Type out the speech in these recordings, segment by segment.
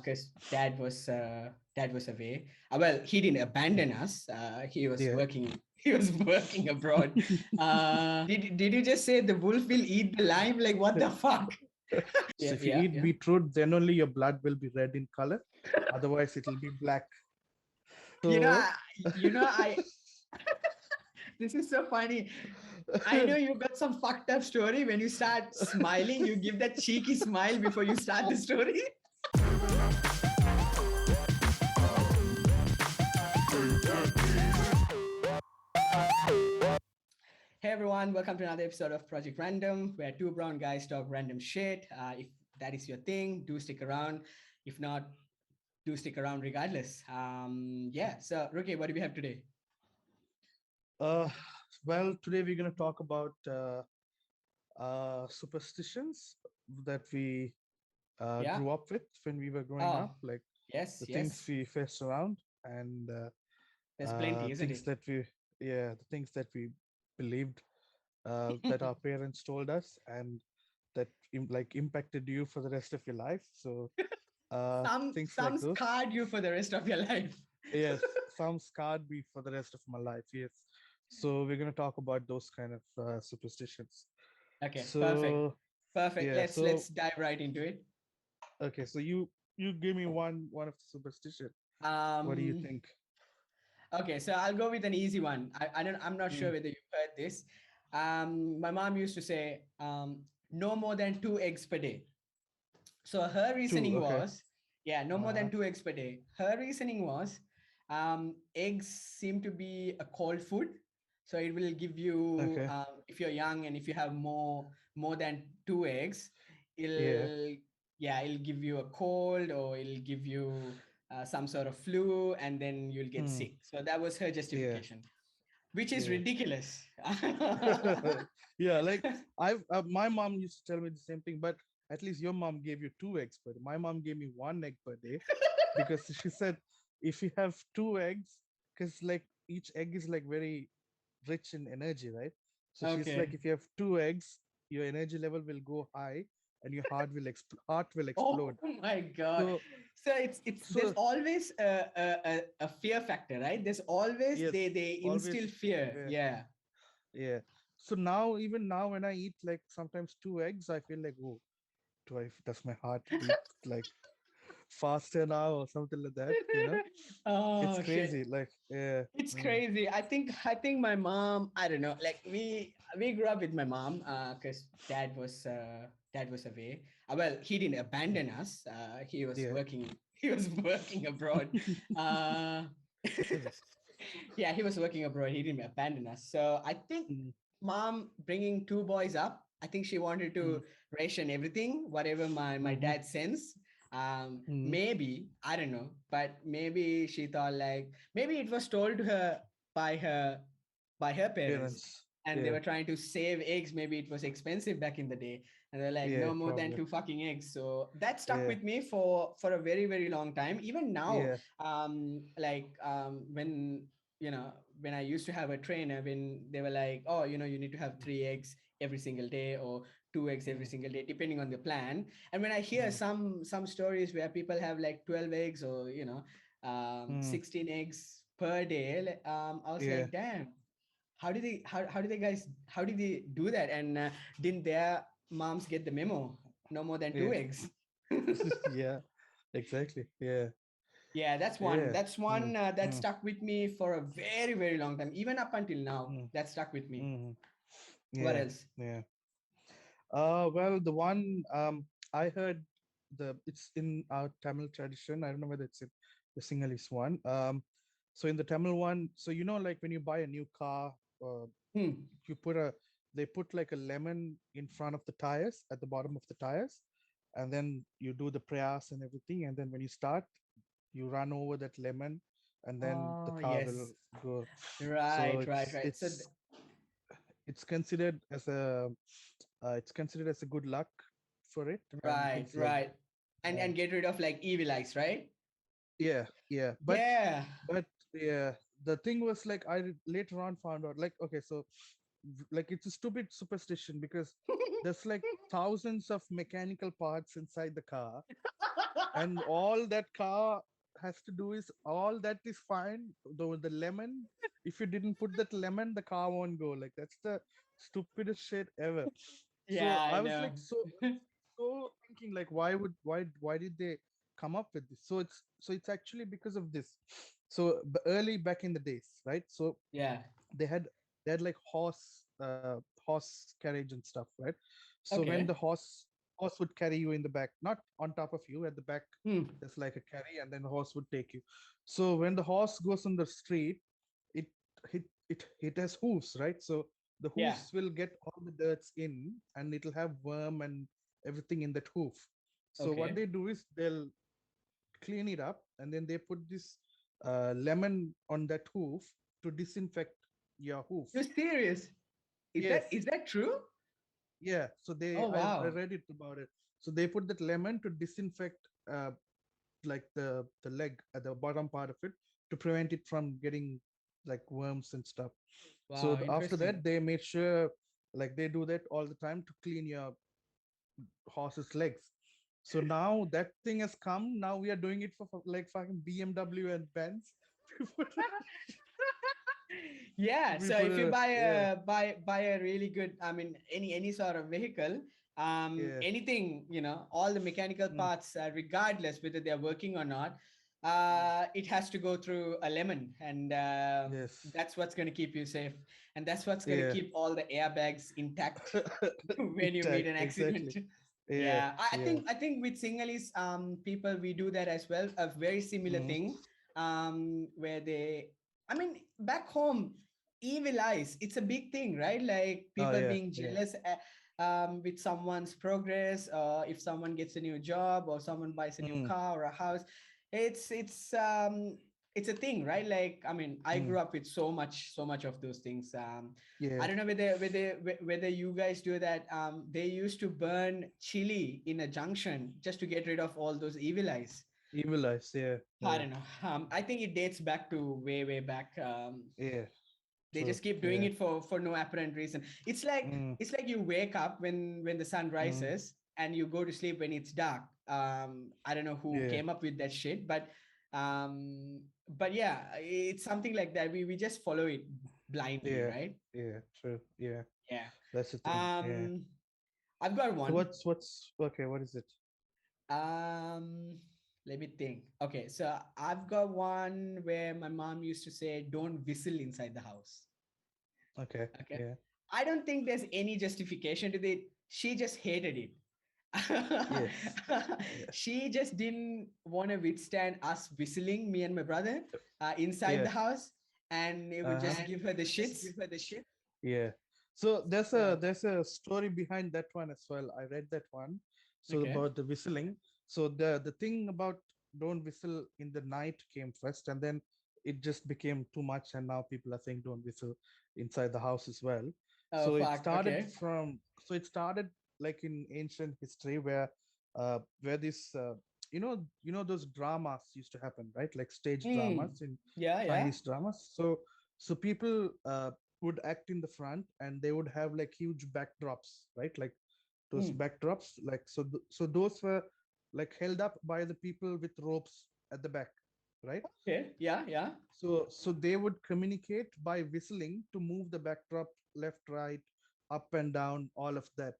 because dad was away. Well, he didn't abandon us. He was Yeah. working. He was working abroad. Did you just say the wolf will eat the lime? Like what the fuck? So Yeah, if you yeah, eat yeah. beetroot, then only your blood will be red in color. Otherwise, it'll be black. You know, So, I, you know, I. This is so funny. I know you got some fucked up story. When you start smiling, you give that cheeky smile before you start the story. Hey everyone, welcome to another episode of Project Random, where two brown guys talk random shit. If that is your thing, do stick around. If not, do stick around regardless. Yeah. So, Ruki, what do we have today? uh, well, today we're going to talk about superstitions that we Yeah. grew up with when we were growing up, Oh, like yes, the things yes. we faced around and There's plenty, isn't things it? that the things that we believed that our parents told us and that impacted you for the rest of your life. So things Some like those. scarred you for the rest of your life. Yes, some scarred me for the rest of my life. Yes. So we're going to talk about those kind of superstitions. Okay, perfect, So perfect. yeah, Let's so dive right into it. okay, so you give me one of the superstition. What do you Um, think? okay, so I'll go with an easy one. I'm not sure Mm, whether you've heard this. My mom used to say, no more than two eggs per day. So her two, reasoning okay. was, yeah, no more Uh-huh. than two eggs per day. Her reasoning was, eggs seem to be a cold food, so it will give you, Okay. if you're young and if you have more than two eggs, Yeah. it'll yeah, it'll give you a cold or it'll give you some sort of flu, and then you'll get Hmm. sick. So that was her Yeah. justification, which is Yeah. ridiculous. Yeah, like I've my mom used to tell me the same thing, but at least your mom gave you two eggs per day. My mom gave me one egg per day because she said if you have two eggs, because like each egg is like very rich in energy, right? So she's like, Okay. if you have two eggs, your energy level will go high and your heart will Oh explode. my God. So So it's there's so always a fear factor, right? There's always yes, they instill always fear. yeah, Yeah. yeah. So now even now when I eat like sometimes two eggs, I feel like, oh, does my heart beat like faster now or something like that, you know? It's Oh shit. crazy. Like yeah. It's Mm, crazy. I think my mom, I don't know, like we grew up with my mom because dad was away. Well, he didn't mm, abandon us. He was yeah. working he was working abroad. Uh yeah, he was working abroad. He didn't abandon us. So I think Mm, mom bringing two boys up, I think she wanted mm, to ration everything, whatever my mhm, dad sends. mm. Maybe, I don't know, but maybe she thought like, maybe it was told to her by her by her parents, Parents. and they Yeah. were trying to save eggs. Maybe it was expensive back in the day, and they're like, Yeah, no more than probably. two fucking eggs. So that stuck Yeah. with me for a very, very long time. Even now, Yeah. when you know when I used to have a trainer, when they were like, oh, you need to have three eggs every single day or two eggs every Mm, single day, depending on the plan. And when I hear mm, some stories where people have like 12 eggs or mm. 16 eggs per day, I was Yeah. like, damn, how did they guys how did they do that? And didn't their moms get the memo? No more than two Yeah. eggs. Yeah. Exactly. Yeah. Yeah, that's one. Yeah. That's Mm, one that mm, stuck with me for a very, very long time. Even up until now, mm, that stuck with me. mm. What Yeah. else? Yeah. Well, the one I heard it's in our Tamil tradition. I don't know whether it's in the Sinhalese one. So in the Tamil one, so like when you buy a new car, uh, Hmm. you put a they put like a lemon in front of the tires at the bottom of the tires, and then you do the prayers and everything, and then when you start, you run over that lemon, and then the Oh, car will yes. go. So Right, right, right. it's considered as a good luck for it, and Right, things like right. that. And get rid of like evil eyes, right? Yeah, yeah, Yeah. but yeah, the thing was like later on found out like, okay, so like it's a stupid superstition because there's like thousands of mechanical parts inside the car, and all that car has to do is all that is fine. Though the lemon, if you didn't put that lemon, the car won't go. Like that's the stupidest shit ever. Yeah, So I I was know. like so thinking like why did they come up with this? So it's actually because of this. So early back in the days, right? So Yeah. they had they had like horse carriage and stuff, right? So when the Okay. horse would carry you in the back, not on top of you, at the back Hmm. there's like a carry, and then the horse would take you. So when the horse goes on the street, it it has hooves, right? So the Yeah. hooves will get all the dirts in, and it'll have worm and everything in that hoof. So what Okay. they do is they'll clean it up, and then they put this lemon on that hoof to disinfect your hoof. You're serious? Yes, Is that true? yeah. So they Oh I wow. read it about it. So they put that lemon to disinfect like the leg at the bottom part of it, to prevent it from getting like worms and stuff. So Wow, after interesting. that they made sure like they do that all the time to clean your horse's legs. So now that thing has come. Now we are doing it for like fucking BMW and Benz. We put Yeah, we so put if you a yeah buy a really good, I mean, any sort of vehicle, yeah anything, all the mechanical mm, parts, regardless whether they're working or not, mm, it has to go through a lemon, and yes that's what's going to keep you safe, and that's what's going to yeah keep all the airbags intact when you meet intact an accident. exactly yeah Yeah, yeah I think with Sinhalese people, we do that as well. A very similar mm, thing, where they, I mean, back home, evil eyes, it's a big thing, right? Like oh people yeah being yeah jealous with someone's progress, or if someone gets a new job, or someone buys a new mm, car or a house. It's a thing, right? Like, I mean, I mm, grew up with so much of those things. I yeah don't know whether you guys do that. They used to burn chili in a junction just to get rid of all those evil eyes. evil eyes yeah I yeah don't know. I think it dates back to way back. yeah They true just keep doing yeah it for no apparent reason. mm, It's like you wake up when the sun mm, rises, and you go to sleep when it's dark. I don't know who yeah came up with that shit, but yeah, it's something like that. We just follow it blindly, yeah right? yeah true yeah Yeah. that's the thing yeah. Um, I've got So one. what's okay? What is it? Um, Let me think. Okay, so I've got one where my mom used to say, "Don't whistle inside the house." Okay, Okay. yeah, I don't think there's any justification to it. She just hated it. yes, yeah, She just didn't want to withstand us whistling, me and my brother, inside yeah, the house, and it would uh-huh, just give her the shits. yeah. So So, there's a story behind that one as well. I read that one. So okay. about the whistling. So the thing about don't whistle in the night came first, and then it just became too much, and now people are saying don't whistle inside the house as well. Oh, So fuck. Okay. it started like in ancient history where this you know those dramas used to happen, right? Like stage Hmm. dramas in Yeah, yeah. Chinese dramas. So people would act in the front, and they would have like huge backdrops, right? Like those Hmm. backdrops, like so those were like held up by the people with ropes at the back, right? Okay. Yeah, yeah. So they would communicate by whistling to move the backdrop left, right, up and down, all of that.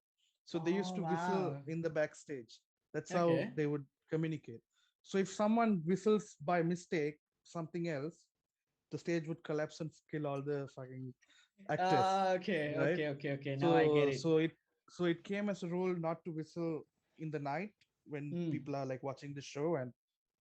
So they used Oh, to whistle wow. in the backstage. That's how Okay. they would communicate. So if someone whistles by mistake something else, the stage would collapse and kill all the fucking actors, Okay, right? okay. Now I get So it. so it so it came as a rule not to whistle in the night when Hmm. people are like watching the show, and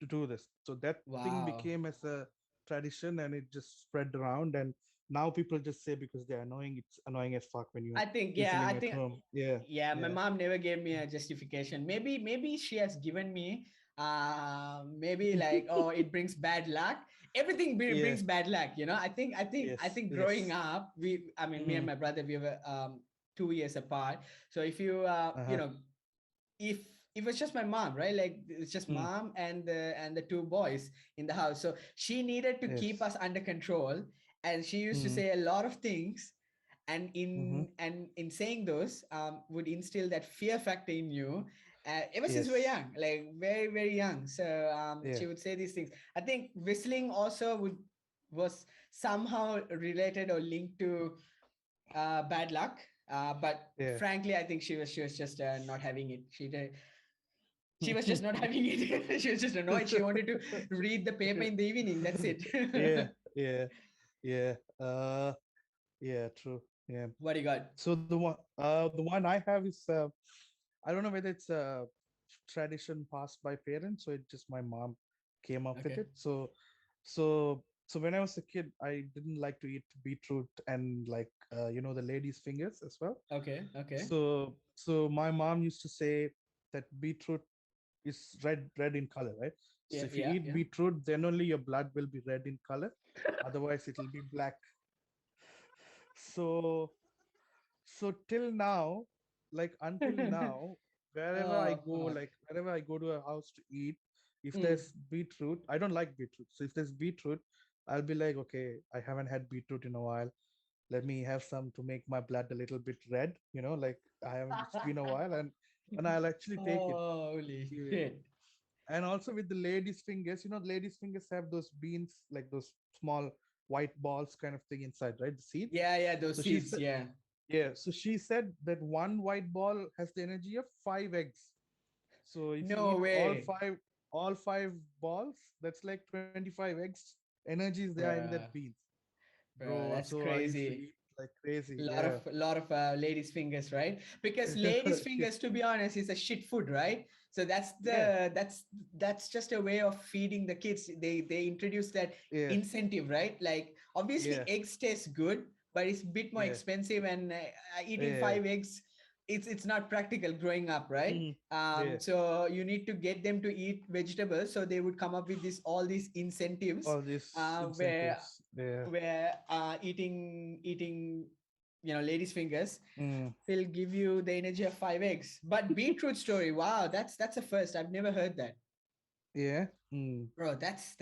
to do this. So that thing Wow. became as a tradition, and it just spread around. And now people just say because they're annoying, it's annoying as fuck when you're I whistling at think, home. Yeah, yeah, my yeah, mom never gave me a justification. Maybe she has given me, maybe like, oh, it brings bad luck. Everything yeah, brings bad luck, I yes, think growing yes. up, I mean, me and Mm, my brother, we were 2 years apart. So if you uh-huh. if it was just my mom, right? Like it's just Mm, mom and the two boys in the house. So she needed to keep yes. us under control, and she used to Mm, say a lot of things. Mm-hmm. And in saying those, would instill that fear factor in you, ever since we're Yes. young, like very very young. So Yeah. she would say these things. I think whistling also would was somehow related or linked to bad luck. But Yeah. frankly, I think she was just not having it. She was just not having it. She was just annoyed. She wanted to read the paper in the evening. That's it. Yeah. Yeah. Yeah. Yeah. True. Yeah. What do you got? So the one I have is I don't know whether it's a tradition passed by parents, or it just my mom came up with Okay. it. So when I was a kid, I didn't like to eat beetroot and like the ladies' fingers as well. Okay. Okay. So my mom used to say that beetroot is red in color, right? So Yeah. if you Yeah. eat Yeah. beetroot, then only your blood will be red in color. Otherwise, it'll be black. So so till now, like until now, Oh fuck. wherever I go to a house to eat, if Mm. there's beetroot, I don't like beetroot. So if there's beetroot, I'll be like, okay, I haven't had beetroot in a while. Let me have some to make my blood a little bit red. Like I haven't. It's been a while, and I'll actually take it. Holy Yeah. shit. And also with the ladies' fingers, ladies' fingers have those beans, like those small white balls kind of thing inside, right? The seeds. Yeah. Yeah. Those So she seeds. said, Yeah. yeah, so she said that one white ball has the energy of five eggs. So if you No eat way, all five balls, that's like 25 eggs. Energy is there in that bruh. beans, Bruh, bro. that's So I used to crazy. eat like crazy. Lot Yeah, of ladies fingers, right? Because ladies fingers, to be honest, is a shit food, right? So yeah, that's just a way of feeding the kids. They introduce that yeah, incentive, right? Like obviously yeah, eggs taste good, but it's a bit more yeah, expensive, and eating yeah. 5 eggs, it's not practical growing up, right? Mm, yeah. So you need to get them to eat vegetables, so they would come up with this all these incentives, All these where incentives. Yeah. eating ladies fingers Mm, will give you the energy of 5 eggs. But beetroot story, wow, that's a first. I've never heard that. yeah. Mm. Bro, that's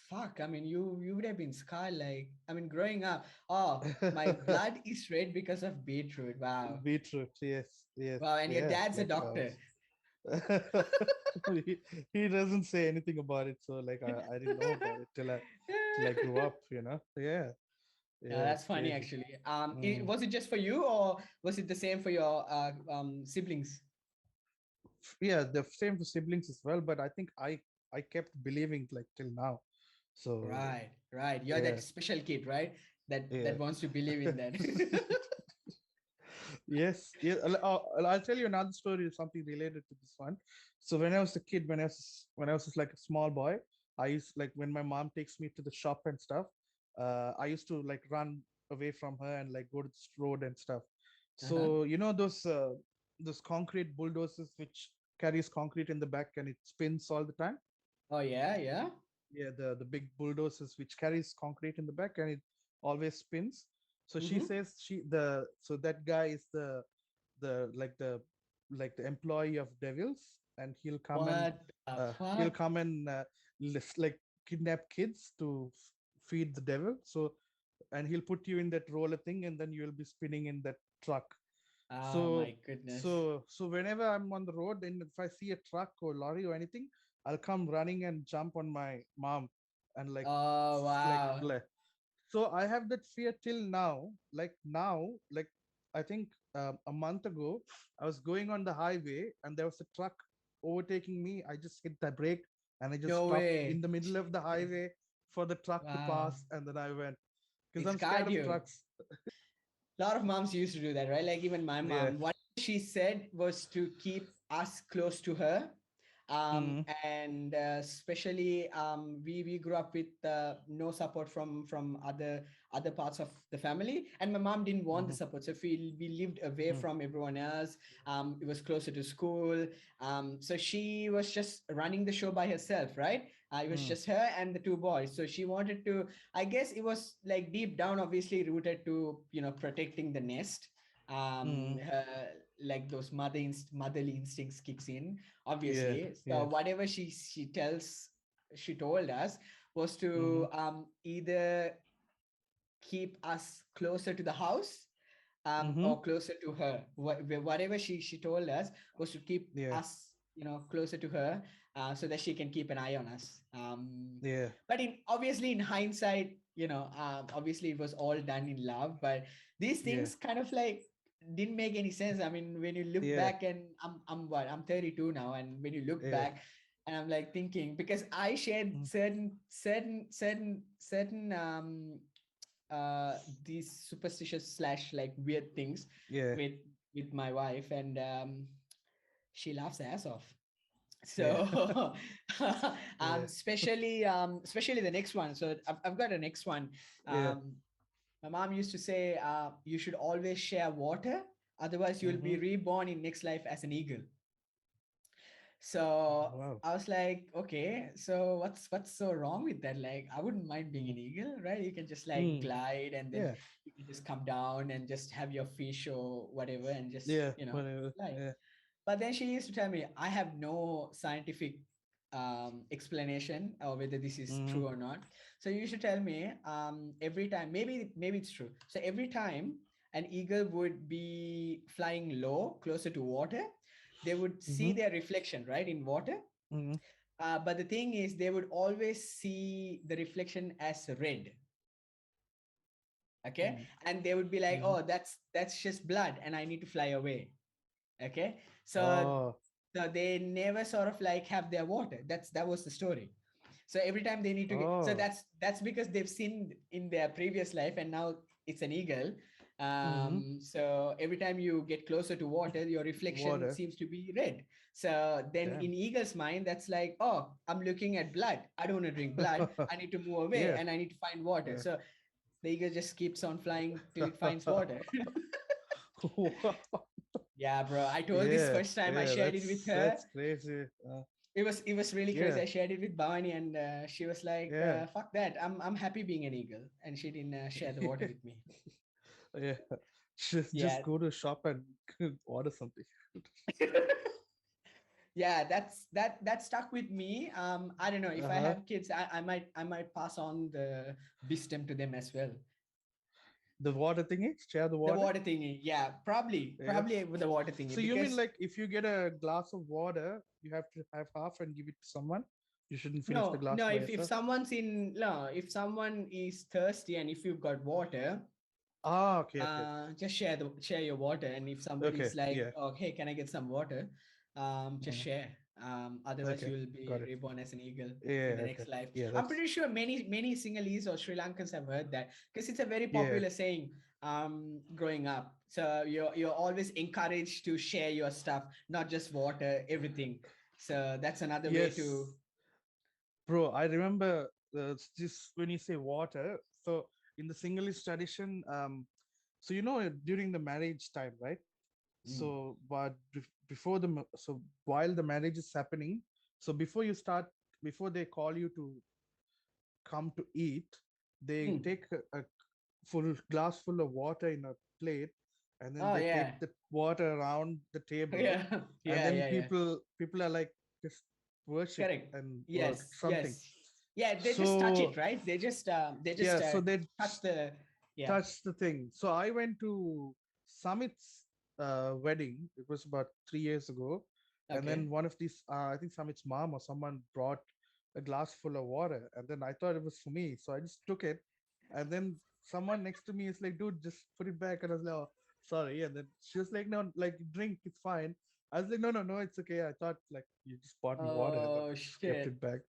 fuck. I mean, you would have been scarred. Like, I mean, growing up, oh, my blood is red because of beetroot. Wow. Beetroot. Yes. Yes. Wow. And your Yeah. dad's a Like doctor. he, he doesn't say anything about it, so like I didn't know about it till I grew up. Yeah. Yeah, Yeah. that's It's funny crazy. actually. Mm. Was it just for you, or was it the same for your siblings? Yeah, the same for siblings as well, but I think I kept believing like till now. So Right, right. You're yeah, that special kid, right? That yeah. wants to believe in that. Yes, yeah. I'll tell you another story, something related to this one. So when I was a kid, when I was just like a small boy, I used like when my mom takes me to the shop and stuff, I used to like run away from her and like go to this road and stuff. Uh-huh. So those concrete bulldozers which carries concrete in the back and it spins all the time. Oh yeah, yeah. Yeah, the big bulldozers which carries concrete in the back and it always spins. So she Mm-hmm. says so that guy is the like the employee of devils, and What the he'll fuck? come and like kidnap kids to feed the devil. So and he'll put you in that roller thing, and then you'll be spinning in that truck. Oh so my goodness. so whenever I'm on the road and if I see a truck or lorry or anything, I'll come running and jump on my mom and Oh wow. so I have that fear till now. Like I think a month ago, I was going on the highway and there was a truck overtaking me. I just hit the brake and I just No stopped in way. the middle of the Jesus. highway for the truck to Wow. pass, and then I went because It I'm scared scarred of you. trucks. A lot of moms used to do that, right? Like even my Yeah. mom, what she said was to keep us close to her. Mm, And especially we grew up with no support from other parts of the family, and my mom didn't want the mm-hmm, support, so we lived away mm, from everyone else. It was closer to school, so she was just running the show by herself, right? It was mm, just her and the two boys, so she wanted to, I guess it was like deep down obviously rooted to protecting the nest. mm. Her, like those motherly instincts kicks in, Yeah. obviously. So Yeah. whatever she told us was Mm-hmm, to either keep us closer to the house, Mm-hmm. or closer to her. Whatever she told us was to keep Yeah. us, closer to her, so that she can keep an eye on us. Yeah. But obviously in hindsight, obviously it was all done in love, but these Yeah. things kind of like didn't make any sense. I mean, when you look Yeah. back, and I'm 32 now, and when you look Yeah. back, and I'm like thinking, because I shared Mm. certain uh these superstitious slash like weird things Yeah. with my wife, and she laughs her ass off. Yeah. So Yeah. especially the next one. So I've got a next one. Yeah. um my mom used to say, you should always share water, otherwise you'll Mm-hmm. be reborn in next life as an eagle. So Wow. I was like, okay, so what's so wrong with that? Like, I wouldn't mind being Mm. an eagle, right? You can just like Mm. glide, and then Yeah. you can just come down and just have your fish or whatever, and just, Yeah. Whatever. fly. Yeah. But then she used to tell me, I have no scientific explanation or whether this is Mm-hmm. true or not. So you should tell me, every time, maybe it's true. So every time an eagle would be flying low, closer to water, they would see Mm-hmm. their reflection, right, in water. Mm-hmm. But the thing is, they would always see the reflection as red. Okay, and they would be like, Mm-hmm. oh, that's just blood, and I need to fly away. Okay, so Oh. they never sort of like have their water. That was the story. So every time they need to get, so Oh. that's because they've seen in their previous life, and now it's an eagle. Mm-hmm. So every time you get closer to water, your reflection Water. seems to be red. So then Damn. in eagle's mind, that's like, oh, I'm looking at blood, I don't want to drink blood, I need to move away, Yeah. and I need to find water. Yeah. So the eagle just keeps on flying till it finds water. Wow. Yeah, bro, I told this Yeah. first time I Yeah. shared it with her. That's crazy. It was really crazy. Yeah. I shared it with Bhavani, and she was like, Yeah. "Fuck that! I'm happy being an eagle," and she didn't share the water with me. Yeah. Just Yeah, go to shop and order something. yeah, that stuck with me. I don't know if I Uh-huh. have kids, I might pass on the wisdom to them as well. The water thingy? Share the The water? water thingy, yeah, probably Yeah. probably with the water So thingy, you mean because like if you get a glass of water, you have to have half and give it to someone? You shouldn't finish the no, glass no, by if yourself? someone's in no, if someone is thirsty and if you've got water, Ah, okay, okay. just share your water, and if Okay, somebody's like, yeah. oh, hey, can I get some water, just Mhm. share. Otherwise Okay, you will got be it. reborn as an eagle in Yeah, the okay. next life. Yeah, I'm that's pretty sure many Sinhalese or Sri Lankans have heard that, because it's a very yeah. popular saying growing up. So you're always encouraged to share your stuff, not just water, everything. So that's another way to. Yes, bro. I remember just when you say water. So in the Sinhalese tradition, so during the marriage time, right? Mm. So, but before so while the marriage is happening, so before they call you to come to eat, they Mm. take a full glass full of water in a plate, and then Oh they yeah. take the water around the table, Yeah. and Yeah, then yeah, yeah. people are like just worship Correct. and or Yes, something. yes. Yeah, they just touch it, So right? They just yeah, so they touch the. Yeah. touch the thing. So I went to Samit's wedding. It was about 3 years ago, and Okay. then one of these, I think Samit's mom or someone brought a glass full of water, and then I thought it was for me, so I just took it, and then someone next to me is like, "Dude, just put it back," and I was like, "Oh, sorry," and then she was like, "No, like drink, it's fine." I was like, "No, no, no, it's okay." I thought like you just bought me water and then Oh just kept shit. it back.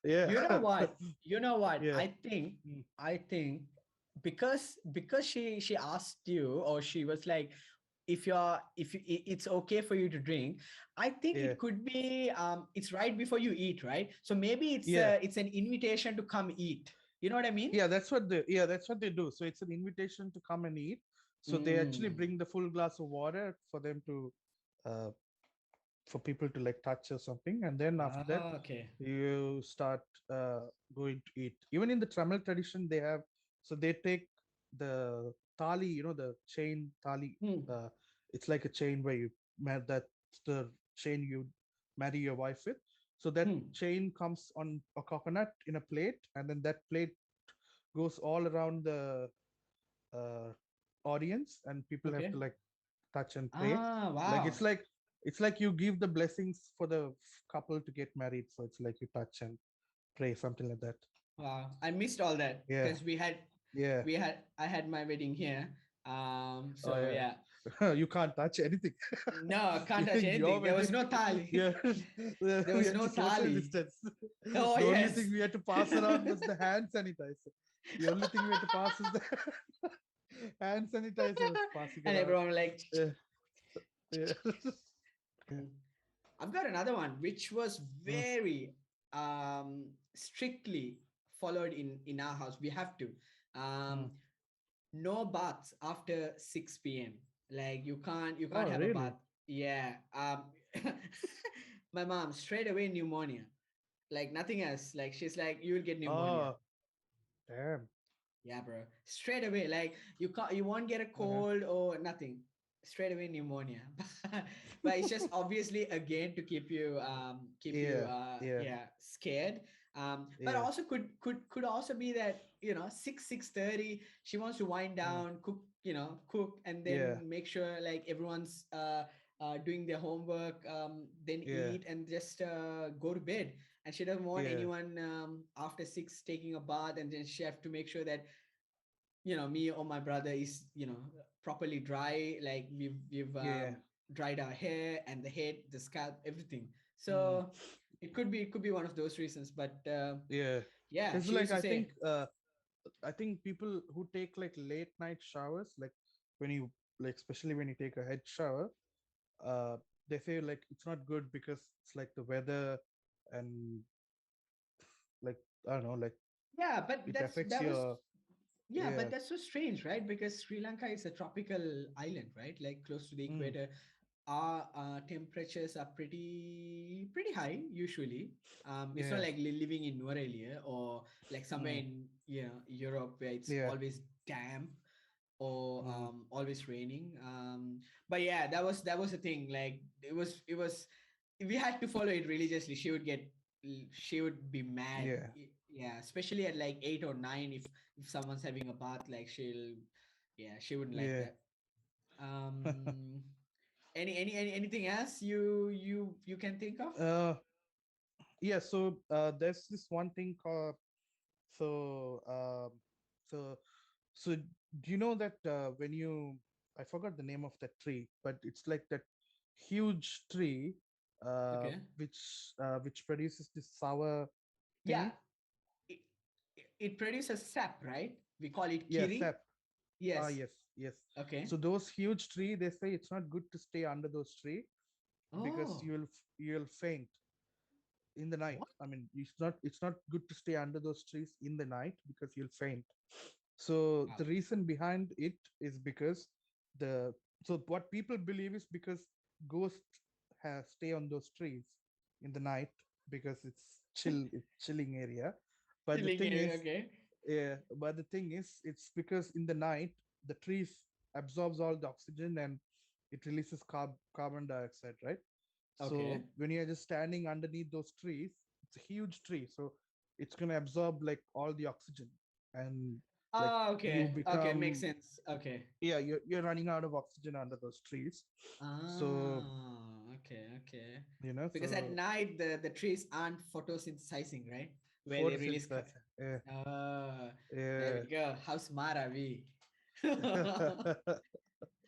Yeah, You know what? You know what? yeah, I think because she asked you, or she was like, if it's okay for you to drink. I think yeah, it could be it's right before you eat, right? So maybe yeah. it's an invitation to come eat. You know what I mean? That's what they do. So it's an invitation to come and eat. So they actually Mm. bring the full glass of water for them to uh, for people to like touch or something, and then after that Ah, okay. you start uh, going to eat. Even in the Tamil tradition, they have, so they take the thali, the chain thali. Hmm. Uh, it's like a chain where that's the chain you marry your wife with. So that Hmm. chain comes on a coconut in a plate, and then that plate goes all around the uh, audience, and people have to Okay. like touch and pray. Ah, Like wow. it's like you give the blessings for the couple to get married. So it's like you touch and pray, something like that. Wow. I missed all that Yeah, because yeah. I had my wedding here. Oh So yeah. yeah. You can't touch anything. No, I can't touch Your anything. There was wedding, no thali. yeah. There We was had no to social thali. distance. Oh The only thing yes. we had to pass around was the hand sanitizer. The only thing we had to pass is the hand sanitizer was passing And around. everyone like Yeah, yeah, yeah. Mm. I've got another one which was Mm, very strictly followed in our house. We have to mm. no baths after 6 p.m. Like you can't Oh, have a bath. really? Yeah. My mom straight away pneumonia. Like nothing else. Like she's like, you will get pneumonia. Oh, damn. Yeah, bro. Straight away. Like you won't get a Uh-huh. cold or nothing. Straight away pneumonia. But it's just obviously again to keep you Yeah, yeah, yeah scared. But yeah, also could also be that 6:30 she wants to wind mm, down, cook, cook and yeah, then make sure like everyone's doing their homework, then yeah, eat and just go to bed. And she doesn't want yeah, anyone after 6 taking a bath, and then she have to make sure that me or my brother is properly dry, like we've yeah. dried our hair and the head, the scalp, everything. Mm, So it could be one of those reasons, but yeah. yeah, It's she like used to say. I think people who take like late night showers, like when you like especially when you take a head shower, uh, they say like it's not good because it's like the weather and like I don't know, like Yeah, but it affects your yeah, but yeah. that's so strange, right? Because Sri Lanka is a tropical island, right? Like close to the Mm, equator. Our temperatures are pretty high usually. It's not yeah. like living in Norelia or like somewhere Mm, in Europe where it's yeah. always damp or Mm, always raining. But yeah, that was the thing. Like it was we had to follow it religiously. She would be mad. yeah. Yeah, especially at like 8 or 9 if someone's having a bath, like she wouldn't like Yeah. that. Um, anything else you can think of? uh yeah, so there's this one thing called so so so do you know that when you I forgot the name of that tree, but it's like that huge tree Okay. which produces this sour Yeah, thingy. it, it produces sap, right? We call it Yeah, kiri. sap. Ah, Yes. yes, yes. Okay. So those huge tree, they say it's not good to stay under those tree because Oh, you'll faint in the night. what? I mean, it's not good to stay under those trees in the night because you'll faint. So Wow. the reason behind it is because the so what people believe is because ghosts have stay on those trees in the night because it's chilling area. But the Chilling thing area. is, Okay. yeah, but the thing is, it's because in the night the trees absorbs all the oxygen and it releases carbon dioxide, right? So Okay. when you're just standing underneath those trees, it's a huge tree, so it's gonna absorb like all the oxygen, and like Oh, you okay. Okay. Makes become sense. Okay. yeah, you're running out of oxygen under those trees. So Okay. Okay. Because at so night the trees aren't photosynthesizing, right? Where they release. photosynthesis. Yeah, Oh, there yeah, we go. How smart are we?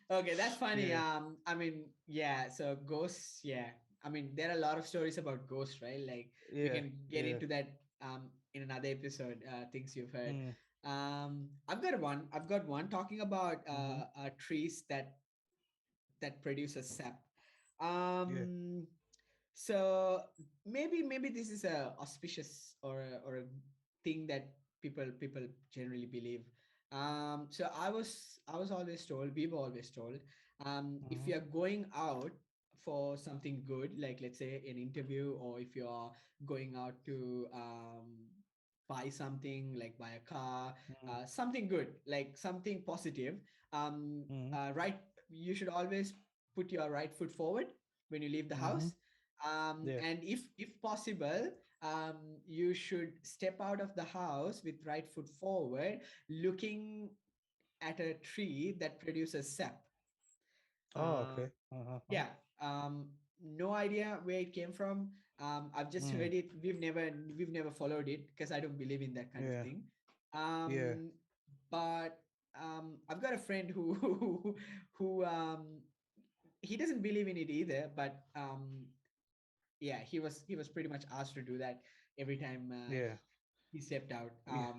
Okay, that's funny. yeah, I mean, yeah, so ghosts, yeah. I mean, there are a lot of stories about ghosts, right? Like we yeah, can get yeah. into that in another episode, things you've heard. Mm, I've got one talking about mm-hmm, trees that produces sap. yeah, Um so maybe this is a auspicious or a thing that people generally believe. So I was always told, we were always told, if mm-hmm, you're going out for something good, like let's say an interview, or if you're going out to buy something, like buy a car, mm-hmm, something good, like something positive, mm-hmm, right, you should always put your right foot forward when you leave the mm-hmm, house. yeah, And if possible, you should step out of the house with right foot forward, looking at a tree that produces sap. Oh, Uh, okay. Uh-huh. yeah. No idea where it came from. I've just Mm. heard it. We've never followed it because I don't believe in that kind of Yeah. thing. Yeah. Um, but I've got a friend who who he doesn't believe in it either. But yeah, he was pretty much asked to do that every time Yeah. he stepped out. Yeah.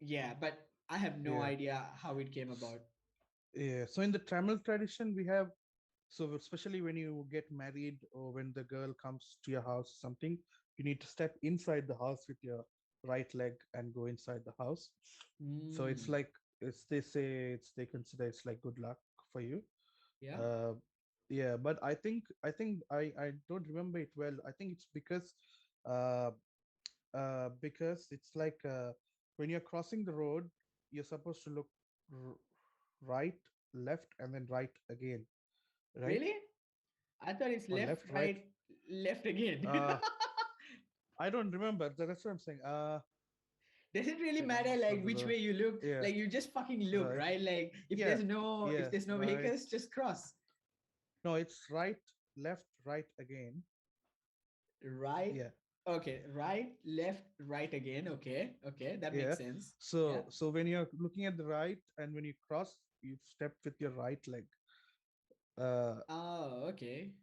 Yeah, but I have no Yeah. idea how it came about. Yeah. So in the Tamil tradition, we have, so especially when you get married or when the girl comes to your house, something, you need to step inside the house with your right leg and go inside the house. So it's Mm, like, it's, they say, it's, they consider it's like good luck for you. yeah, Uh, yeah, but I don't remember it well. I think it's uh, because it's like, when you're crossing the road, you're supposed to look r- right, left, and then right again, right? really? I thought it's Or left, left, right. right, left again. Uh, I don't remember. That's what I'm saying. Does it really Okay, I'm matter just on like the which road. way you look? Yeah, Like you just fucking look, right. right? Like Yeah, if yeah, there's no right. vehicles, just cross. No, it's right, left, right again. Right. Yeah, Okay, right, left, right again. Okay, okay, that yeah. makes sense. Yeah. So when you're looking at the right and when you cross, you step with your right leg. Uh, Oh, okay.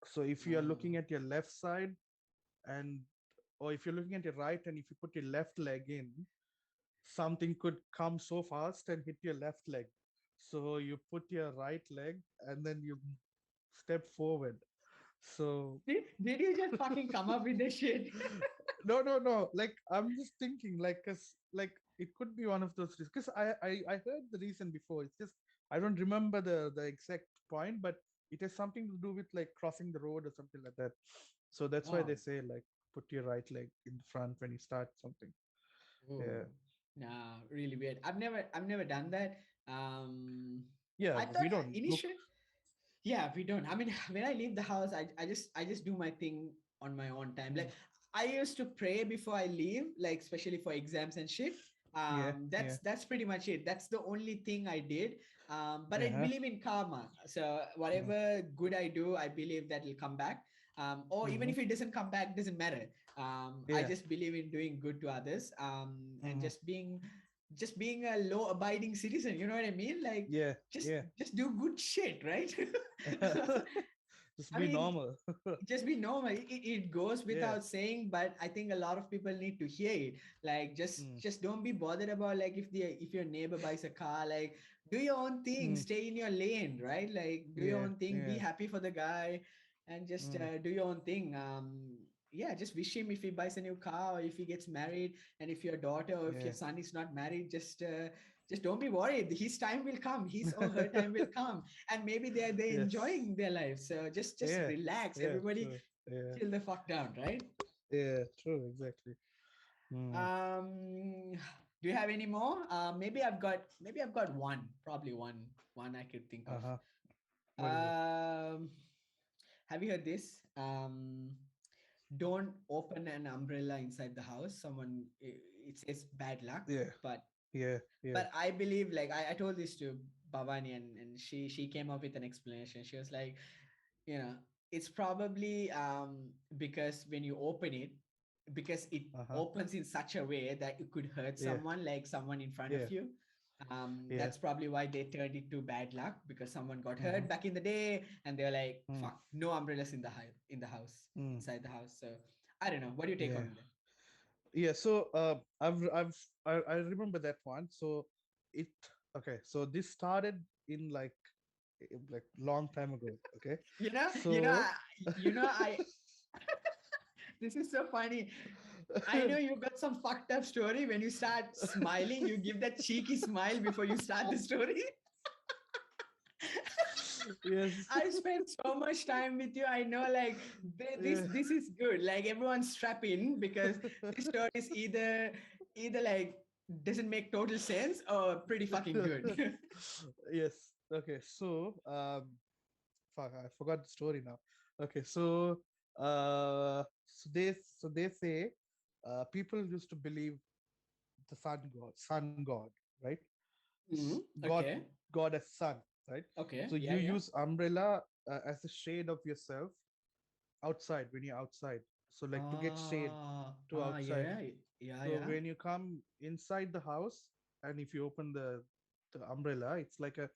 so if you are looking Oh. at your left side and, or if you're looking at your right and if you put your left leg in, something could come so fast and hit your left leg. So you put your right leg and then you step forward. So Did you just fucking come up with this shit? no, no, no. Like I'm just thinking, like, cause like it could be one of those. Because I heard the reason before. It's just I don't remember the exact point, but it has something to do with like crossing the road or something like that. So that's why Oh, they say like put your right leg in the front when you start something. oh, Yeah, no, really weird. I've never done that. Um, yeah. I But we thought don't look. initially, yeah, we don't. I mean, when I leave the house, I just do my thing on my own time. Mm, Like I used to pray before I leave, like especially for exams and shit. yeah, yeah. That's pretty much it. That's the only thing I did. But I Uh-huh. believe in karma. So Mm, whatever good I do, I believe that will come back. Or even mm-hmm. if it doesn't come back, doesn't matter. I Yeah. just believe in doing good to others. And Mm-hmm. just being a law abiding citizen. You know what I mean? Like Yeah. just Yeah. just do good shit, right? Just I be mean, normal. just be normal. It goes Yeah. without saying, but I think a lot of people need to hear it. Like, Mm, just don't be bothered about like if your neighbor buys a car. Like, do your own thing. mm, Stay in your lane, right? Like, do your yeah. own thing. Be Yeah. happy for the guy, and just Mm, do your own thing. Yeah, just wish him if he buys a new car or if he gets married, and if your daughter or if yeah. your son is not married, just don't be worried. His time will come. His or her time will come, and maybe they're Yes. enjoying their life. So just Yeah. relax. Yeah. Everybody True. Yeah. chill the fuck down, right? Yeah. True. Exactly. Mm, Um, do you have any more? Maybe I've got one, probably one I could think of. uh-huh. What is it? Um, have you heard this? Don't open an umbrella inside the house. It says bad luck, Yeah. but Yeah. Yeah. I believe like I told this to Bhavani and she came up with an explanation. She was like, you know, it's probably because when you open it, because it Uh-huh. opens in such a way that it could hurt Yeah. someone, like someone in front of Yeah. you. Yeah. That's probably why they turned it to bad luck because someone got Mm-hmm. hurt back in the day and they're like, Mm, fuck, no umbrellas in the house, mm, inside the house. So I don't know. What do you take yeah. on that? Yeah. So I remember that one. So it okay. So this started in like long time ago. Okay. You know, you know, So you know, I this is so funny. I know you got some fucked up story. When you start smiling, you give that cheeky smile before you start the story. yes. I spent so much time with you. I know, like Yeah. this is good. Like everyone strap in because this story is either like doesn't make total sense or pretty fucking good. Yes. Okay. So fuck, I forgot the story now. Okay. So they say people used to believe the sun god, right? God, Okay. God as sun, right? Okay. So Yeah. you Yeah. use umbrella as a shade of yourself outside when you're outside. So like to get shade to outside. Yeah. Yeah. So Yeah. when you come inside the house and if you open the umbrella, it's like a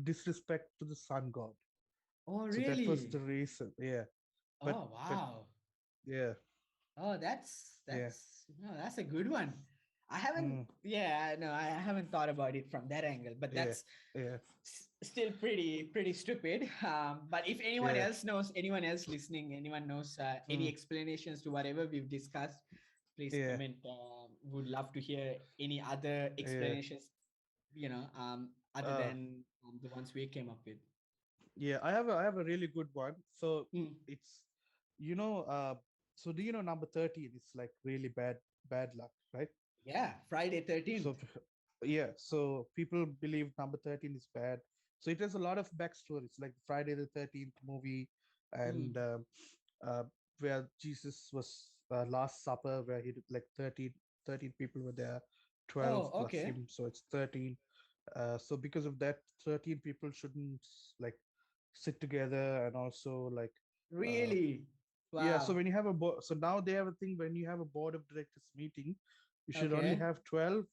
disrespect to the sun god. Oh, So that was really? the reason. Yeah. But Oh, but wow. yeah, Oh, that's yeah. that's no, that's a good one. I haven't, Mm, yeah, no, I haven't thought about it from that angle, but yeah. that's Yeah. still pretty stupid. But if anyone Yeah. else knows, anyone else listening, anyone knows any Mm, explanations to whatever we've discussed, please yeah. comment. Would love to hear any other Yeah. explanations, other Uh than the ones we came up with. yeah, I have a really good one. So Mm. it's you know so do you know number 13 is like really bad luck, right? Yeah, Friday So 13th. yeah, so people believe number 13 is bad. So it has a lot of backstories like Friday the 13th movie Mm. and uh, where Jesus was last supper where he did like 13 people were there, 12 Oh, plus okay. him, so it's 13. So because of that 13 people shouldn't like sit together and also like uh, Really? yeah, so Wow. when you have a so now they have a thing when you have a board of directors meeting, you should only Okay. have 12,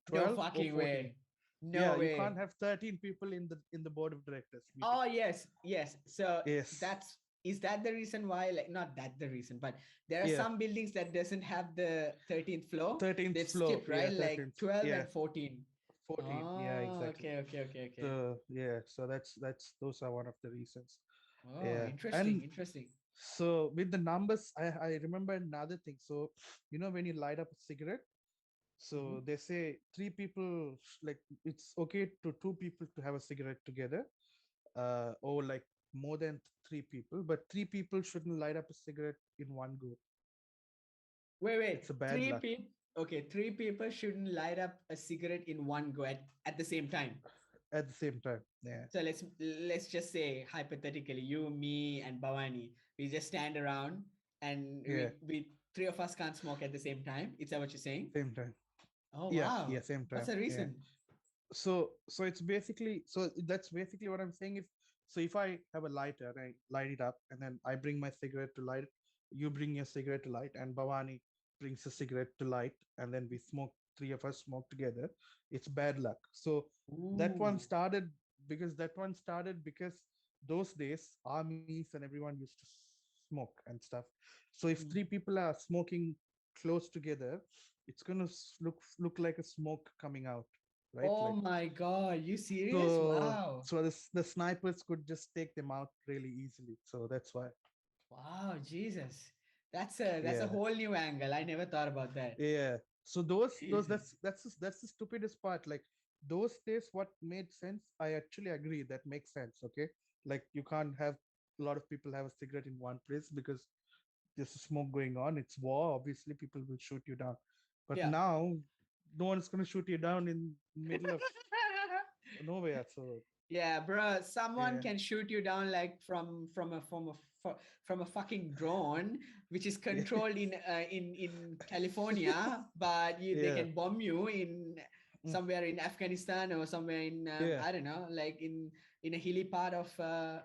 No 12 or fucking 14. way. No Yeah, you can't way. have 13 people in the board of directors meeting. Oh, yes, yes. So Yes. that's is that the reason why, like, not that the reason, but there are Yeah. some buildings that doesn't have the 13th floor. 13th They've floor. skipped, Yeah, right? Like 13th. 12 Yeah, and 14. 14. Yeah, Oh, exactly. okay, okay, okay, okay. So yeah, so that's those are one of the reasons. Oh, Yeah. interesting, And interesting. so with the numbers, I remember another thing. So when you light up a cigarette, Mhm. so they say three people like it's okay to two people to have a cigarette together, or like more than three people, but three people shouldn't light up a cigarette in one go. Wait. It's a bad Three luck. people. Okay, three people shouldn't light up a cigarette in one go at the same time. At the same time. Yeah. So let's just say hypothetically, you, me, and Bhavani, we just stand around and Yeah. we three of us can't smoke at the same time. Is that what you're saying? Same time. Oh Yeah. wow. Yeah. Same What's time. the Yeah. reason? So it's basically, so that's basically what I'm saying. If I have a lighter and I light it up and then I bring my cigarette to light, you bring your cigarette to light, and Bhavani brings a cigarette to light, and then we smoke, three of us smoke together, it's bad luck. So that one Ooh. started because those days armies and everyone used to smoke and stuff. So if Mm. three people are smoking close together, it's gonna look like a smoke coming out, right? Oh Like, my God. You serious? so Wow. the snipers could just take them out really easily. So that's why. Wow, Jesus. That's a Yeah, whole new angle. I never thought about that. yeah. So those Jesus. that's the stupidest part. Like those days, what made sense? I actually agree that makes sense. Okay, like you can't have a lot of people have a cigarette in one place because there's smoke going on. It's war. Obviously, people will shoot you down. But Yeah. now, no one's gonna shoot you down in middle of nowhere. So Yeah, bro. Someone yeah, can shoot you down like from a fucking drone, which is yeah, controlled in California, but they yeah. can bomb you in Mm, somewhere in Afghanistan or somewhere in yeah. I don't know, like in a hilly part of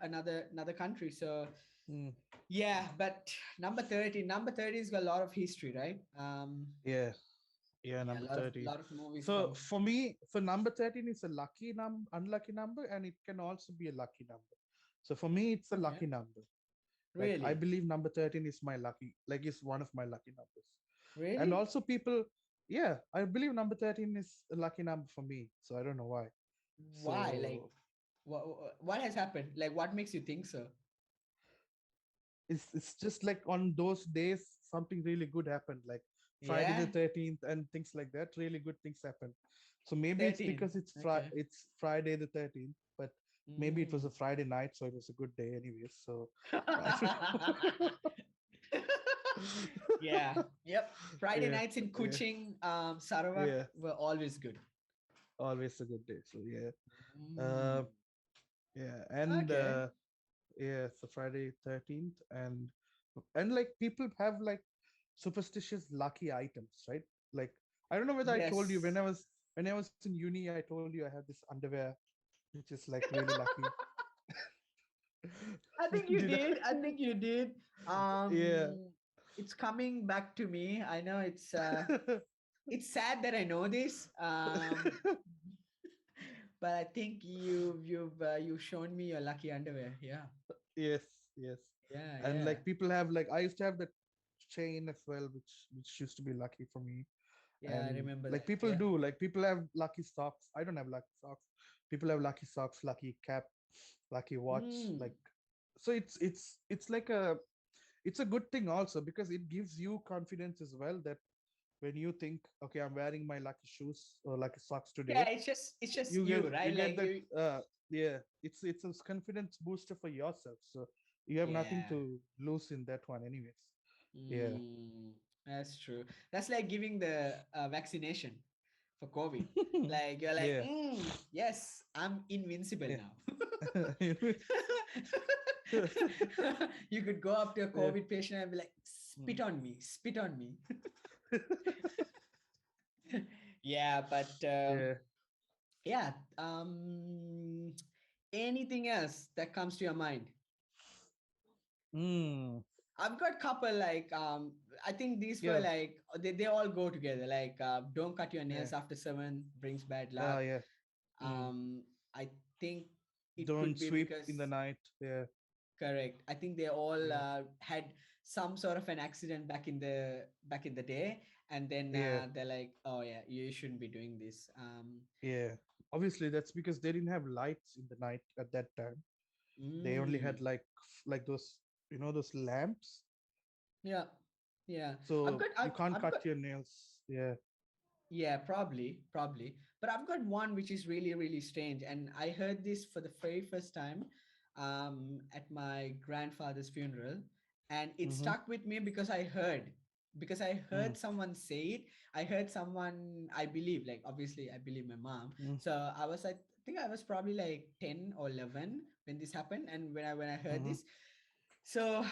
another country. So Mm, yeah, but number 30's got a lot of history, right? yeah, yeah, Yeah, number a 13. lot of movies So from. for me, so number 13 is a unlucky number, and it can also be a lucky number. So for me, it's a Okay, lucky number. Like I really, believe number 13 is my lucky, like is one of my lucky numbers. And really. also people, yeah, I believe number 13 is a lucky number for me. So I don't know why. Why? Like, So what has happened? Like, what makes you think so? it's just like on those days something really good happened, like Friday the Yeah, 13th and things like that. Really good things happen. So maybe it's 13. because Okay. it's Friday the 13th, but maybe it was Mm. a Friday night, so it was a good day anyways. So I don't know. Yeah. Yep. Friday Yeah, nights in yeah, Kuching, Sarawak yeah. were always good. Always a good day. So yeah, Mm. uh, yeah, and Okay. yeah, so Friday 13th, and like people have like superstitious lucky items, right? Like I don't know whether I told you when Yes. when I was in uni, I told you I have this underwear, which is like really lucky. I think you Did did. I I? think you did. Yeah. It's coming back to me. I know it's sad that I know this. But I think you've shown me your lucky underwear. Yeah. Yes, yes. Yeah, And yeah. like people have like I used to have that chain as well, which used to be lucky for me. Yeah, I And remember like that. people Yeah. do, like people have lucky socks. I don't have lucky socks. People have lucky socks, lucky cap, lucky watch. Mm. Like so, it's like a it's a good thing also because it gives you confidence as well that when you think, okay, I'm wearing my lucky shoes or lucky socks Yeah, today, it's just you you, you right? get Like that you. yeah, it's a confidence booster for yourself, so you have nothing Yeah. to lose in that one anyways. Yeah. Mm, that's true. That's like giving the vaccination for COVID. Like you're like, Yeah, yes, I'm invincible yeah. now. You could go up to a Yeah. COVID patient and be like, Mm. spit on me, spit on me. Yeah, but Yeah. yeah. Anything else that comes to your mind? Mm. I've got couple like I think these were Yeah. like they all go together. Like don't cut your Yeah. nails after 7 brings bad luck. Yeah. Mm. Um, I think it Don't could be sweep in the because night. Yeah. correct. I think they all Yeah. had some sort of an accident back in the day, and then Yeah. they're like, oh yeah, you shouldn't be doing this. Yeah. Obviously that's because they didn't have lights in the night at that time. They only Mm, had like those, those lamps, yeah, yeah. I've so got you can't I've got cut your nails. Yeah. Yeah, probably. But I've got one which is really, really strange. And I heard this for the very first time at my grandfather's funeral. And it Mm-hmm. stuck with me because I Mm. heard someone say it. I heard someone, I believe, like obviously I believe my mom. Mm. So I think I was probably like 10 or 11 when this happened. And when I heard Mm-hmm. this, so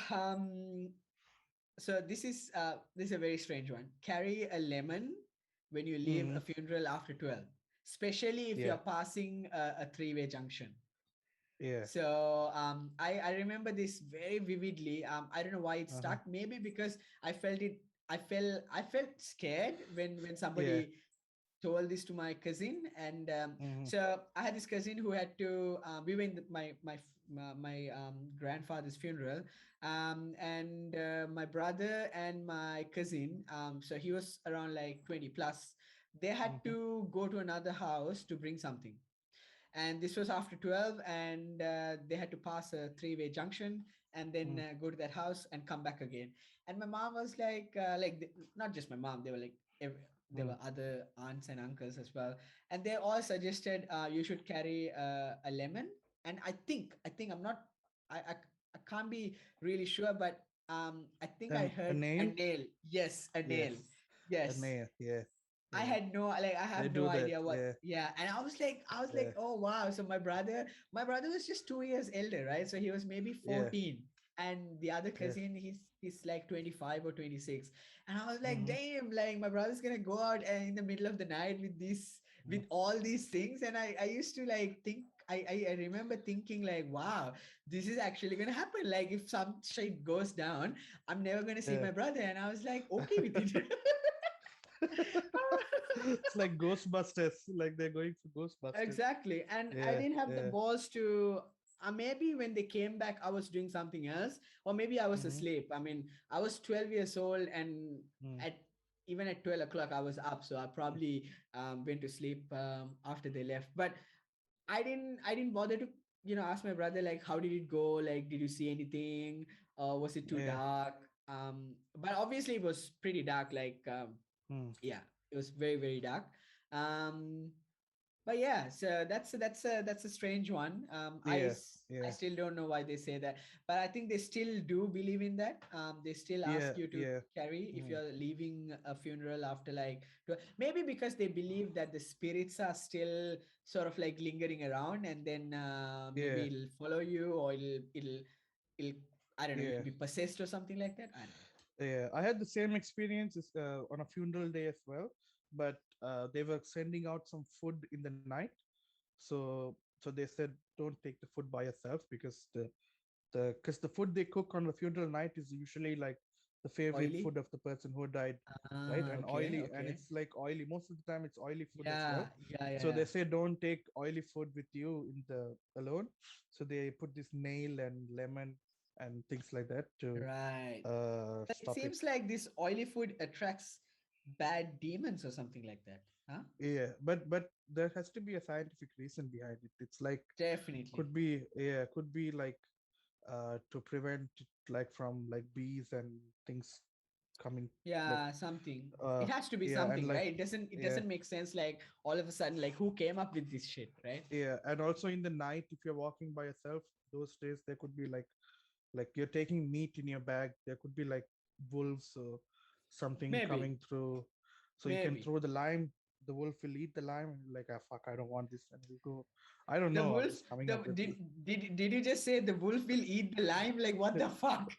this is a very strange one. Carry a lemon when you leave Mm-hmm. a funeral after 12, especially if Yeah. you're passing a three-way junction. Yeah. So I remember this very vividly. I don't know why it Uh-huh. stuck. Maybe because I felt it. I felt scared when Yeah. somebody told this to my cousin, and Mm-hmm. so I had this cousin who had to. We were in my grandfather's funeral, and my brother and my cousin. So he was around like 20 plus. They had Mm-hmm. to go to another house to bring something, and this was after 12, and they had to pass a three-way junction and then Mm. go to that house and come back again. And my mom was not just my mom, they were like there Mm. were other aunts and uncles as well, and they all suggested you should carry a lemon. And I think I'm not I can't be really sure, but I think I A heard a nail. nail. Yes, a Yes. nail. A Yes. nail. Yeah. I Yeah. had no I They have no do that. idea what. Yeah. Yeah, and I was Yeah. like, oh wow. So my brother was just 2 years elder, right? So he was maybe Yeah. 14, and the other Yeah. cousin he's like 25 or 26. And I was like, Mm-hmm. damn, like my brother's gonna go out and in the middle of the night with this Mm. with all these things. And I used to like think I remember thinking like, wow, this is actually gonna happen. Like if some shit goes down, I'm never gonna see Yeah. my brother. And I was like, okay with it. It's like Ghostbusters. Like they're going for Ghostbusters. Exactly. And I Yeah. didn't have the Yeah. balls to, maybe when they came back, I was doing something else, or maybe I was Mm-hmm. asleep. I mean, I was 12 years old, and Mm. at even at 12 o'clock, I was up. So I probably went to sleep after they left. But I didn't bother to, ask my brother, like, how did it go? Like, did you see anything? Or was it too Yeah. dark? But obviously it was pretty dark. Like, Mm. yeah, it was very, very dark. Um, but yeah, so that's a strange one. Yeah. I Yeah. still don't know why they say that, but I think they still do believe in that. They still Yeah. ask you to Yeah. carry if Mm. you're leaving a funeral after like maybe because they believe that the spirits are still sort of like lingering around, and then maybe Yeah. it'll follow you, or it'll I don't know, Yeah. you'll be possessed or something like that. I don't know. Yeah. I had the same experience on a funeral day as well. but they were sending out some food in the night. So they said don't take the food by yourself, because the food they cook on the funeral night is usually like the favorite Oily. food of the person who died, right? Ah, And okay, oily, and okay. it's like oily. Most of the time, it's oily food as well. Yeah, yeah, yeah, So yeah. they say don't take oily food with you in the alone. So they put this nail and lemon and things like that to Right. It stop it. seems like this oily food attracts bad demons or something like that. Huh? Yeah, but there has to be a scientific reason behind it. It's like Definitely. could be like to prevent it, like from like bees and things coming, like Yeah, something. uh It has to be yeah, and something, like right? It yeah, doesn't make sense like all of a sudden like who came up with this shit, right? yeah, and also in the night, if you're walking by yourself those days, there could be like you're taking meat in your bag, there could be like wolves or something Maybe. coming through. So you can Maybe. throw the lime, the wolf will eat the lime, and you're like, ah, fuck, I don't want this, and will go. I don't The know, I'm wolf, just coming the up with this. did you just say the wolf will eat the lime? Like what the fuck?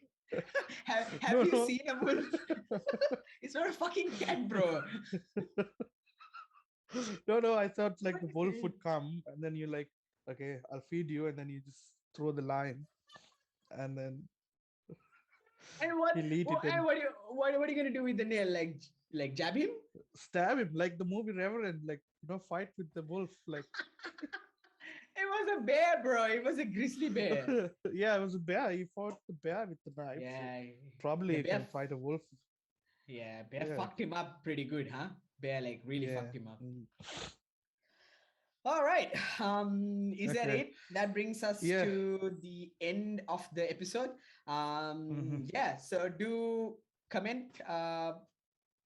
Have No, you no. seen a wolf? It's not a fucking cat, bro. No, I thought like What the is wolf would it? come, and then you're like, okay, I'll feed you, and then you just throw the lime, and then And what, he'll eat it and and what are you gonna do with the nail? Like jab him? stab him, like the movie Reverend, like, fight with the wolf. Like, It was a bear, bro. It was a grizzly bear. yeah, it was a bear. He fought the bear with the knife, so Yeah, probably the he bear. can fight a wolf. Yeah, bear Yeah, fucked him up pretty good, huh? Bear like really yeah. fucked him up. Mm. All right. Is that Okay. it? That brings us Yeah. to the end of the episode. Hmm. Yeah. So do comment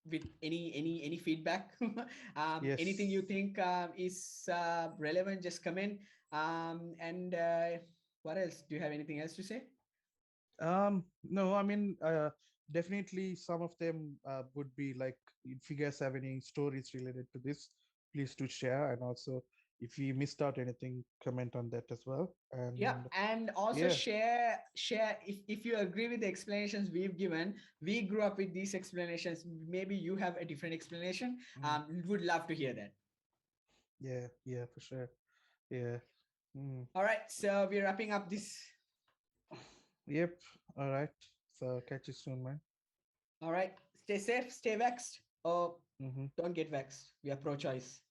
with any feedback. Anything you Yes. think is relevant, just comment. And what else? Do you have anything else to say? No, I mean, definitely some of them would be like, if you guys have any stories related to this, please do share. And also, if you missed out anything, comment on that as well. Yeah, And and also yeah, share if you agree with the explanations we've given. We grew up with these explanations. Maybe you have a different explanation. mm, Would love to hear that. yeah, yeah, for sure. Yeah. Mm. All right, so we're wrapping up this. Yep. All right. So catch you soon, man. All right, stay safe, stay vexed, or Hmm. don't get vexed. We are pro-choice.